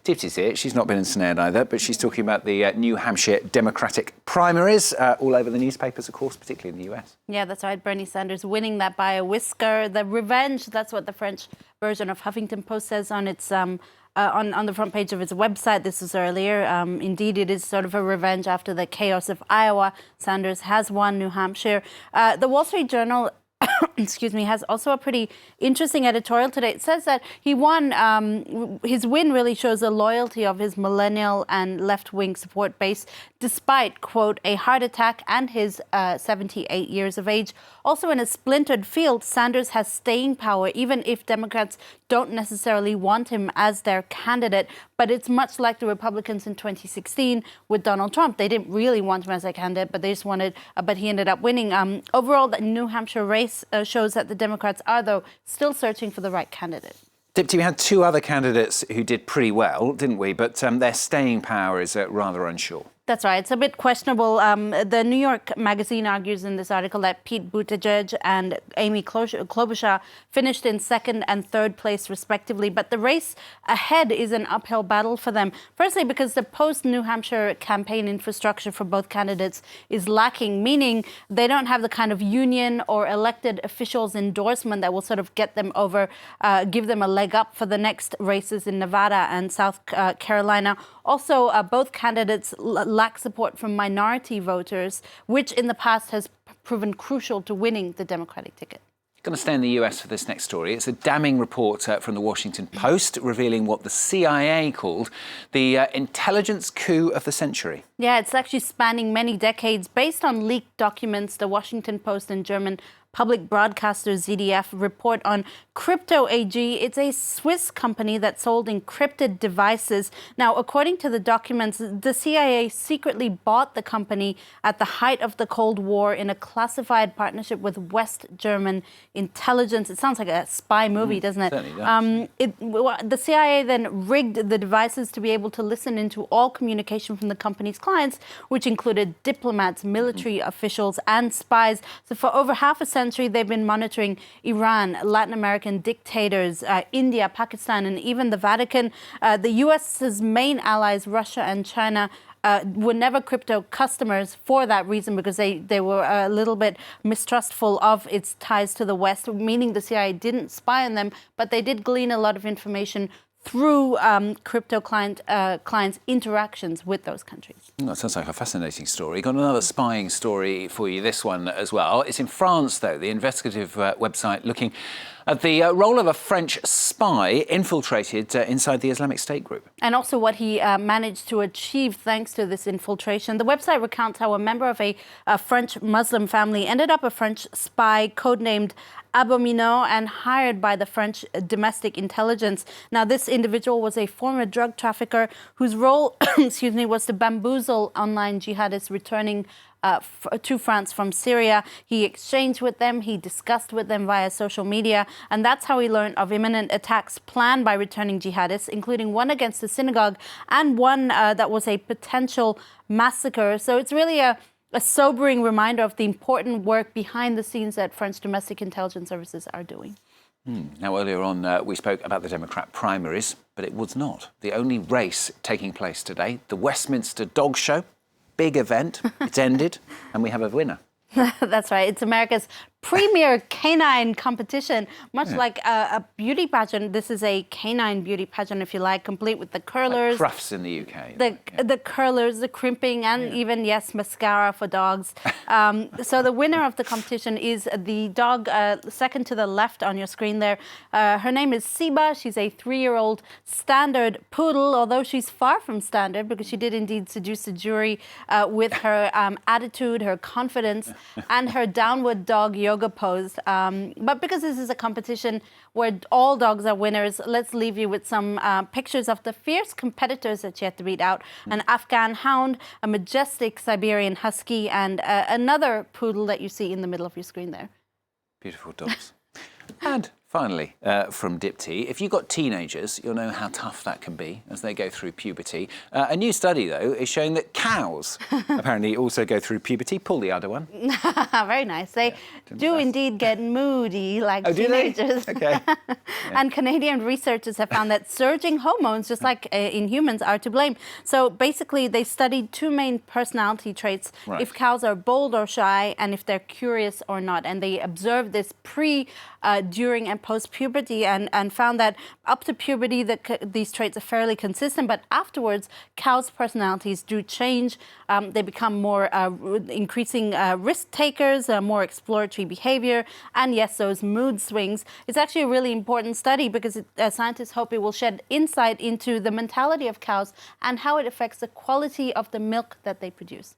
Dipty's here. She's not been ensnared either, but she's talking about the New Hampshire Democratic primaries all over the newspapers, of course, particularly in the US. Yeah, that's right. Bernie Sanders winning that by a whisker. The revenge, that's what the French version of Huffington Post says on its on the front page of its website. This was earlier. Indeed, it is sort of a revenge after the chaos of Iowa. Sanders has won New Hampshire. The Wall Street Journal excuse me, has also a pretty interesting editorial today. It says that he won, his win really shows the loyalty of his millennial and left-wing support base, despite, quote, a heart attack and his 78 years of age. Also in a splintered field, Sanders has staying power, even if Democrats don't necessarily want him as their candidate. But it's much like the Republicans in 2016 with Donald Trump. They didn't really want him as a candidate, but they just wanted, but he ended up winning. Overall, the New Hampshire race shows that the Democrats are, though, still searching for the right candidate. Dipty, we had two other candidates who did pretty well, didn't we? But their staying power is rather unsure. That's right. It's a bit questionable. The New York Magazine argues in this article that Pete Buttigieg and Amy Klobuchar finished in second and third place, respectively. But the race ahead is an uphill battle for them. Firstly, because the post-New Hampshire campaign infrastructure for both candidates is lacking, meaning they don't have the kind of union or elected officials' endorsement that will sort of get them over, give them a leg up for the next races in Nevada and South Carolina. Also, both candidates lack support from minority voters, which in the past has proven crucial to winning the Democratic ticket. Going to stay in the US for this next story. It's a damning report from the Washington Post revealing what the CIA called the intelligence coup of the century. Yeah, it's actually spanning many decades. Based on leaked documents, the Washington Post and German public broadcaster ZDF report on Crypto AG. It's a Swiss company that sold encrypted devices. Now, according to the documents, the CIA secretly bought the company at the height of the Cold War in a classified partnership with West German intelligence. It sounds like a spy movie, doesn't it? Certainly does. The CIA then rigged the devices to be able to listen into all communication from the company's clients, which included diplomats, military officials, and spies. So for over half a century, they've been monitoring Iran, Latin American dictators, India, Pakistan, and even the Vatican. The U.S.'s main allies, Russia and China, were never crypto customers for that reason, because they were a little bit mistrustful of its ties to the West, meaning the CIA didn't spy on them, but they did glean a lot of information through crypto clients' interactions with those countries. That sounds like a fascinating story. Got another spying story for you, this one as well. It's in France, though, the investigative website looking at the role of a French spy infiltrated inside the Islamic State group. And also what he managed to achieve thanks to this infiltration. The website recounts how a member of a French Muslim family ended up a French spy codenamed Abomino and hired by the French domestic intelligence. Now, this individual was a former drug trafficker whose role, excuse me, was to bamboozle online jihadists returning to France from Syria. He exchanged with them, he discussed with them via social media, and that's how he learned of imminent attacks planned by returning jihadists, including one against the synagogue and one that was a potential massacre. So it's really a sobering reminder of the important work behind the scenes that French domestic intelligence services are doing. Now, earlier on, we spoke about the Democrat primaries, but it was not the only race taking place today. The Westminster Dog Show, big event, it's ended, and we have a winner. That's right. It's America's premier canine competition, much like a beauty pageant. This is a canine beauty pageant, if you like, complete with the curlers. Like Crufts in the UK. The curlers, the crimping, and even, yes, mascara for dogs. So the winner of the competition is the dog second to the left on your screen there. Her name is Siba. She's a 3-year-old standard poodle, although she's far from standard because she did indeed seduce the jury with her attitude, her confidence, and her downward dog yoga pose. But because this is a competition where all dogs are winners, let's leave you with some pictures of the fierce competitors that she had to beat out. An Afghan hound, a majestic Siberian husky, and another poodle that you see in the middle of your screen there. Beautiful dogs. And Finally, from Dipti, if you've got teenagers, you'll know how tough that can be as they go through puberty. A new study, though, is showing that cows apparently also go through puberty. Pull the other one. Very nice. They do indeed get moody like teenagers. Do they? Okay. And Canadian researchers have found that surging hormones, just like in humans, are to blame. So basically, they studied two main personality traits, if cows are bold or shy, and if they're curious or not. And they observed this during and post-puberty and found that up to puberty, these traits are fairly consistent, but afterwards, cows' personalities do change. They become more increasing risk takers, more exploratory behavior, and yes, those mood swings. It's actually a really important study because scientists hope it will shed insight into the mentality of cows and how it affects the quality of the milk that they produce.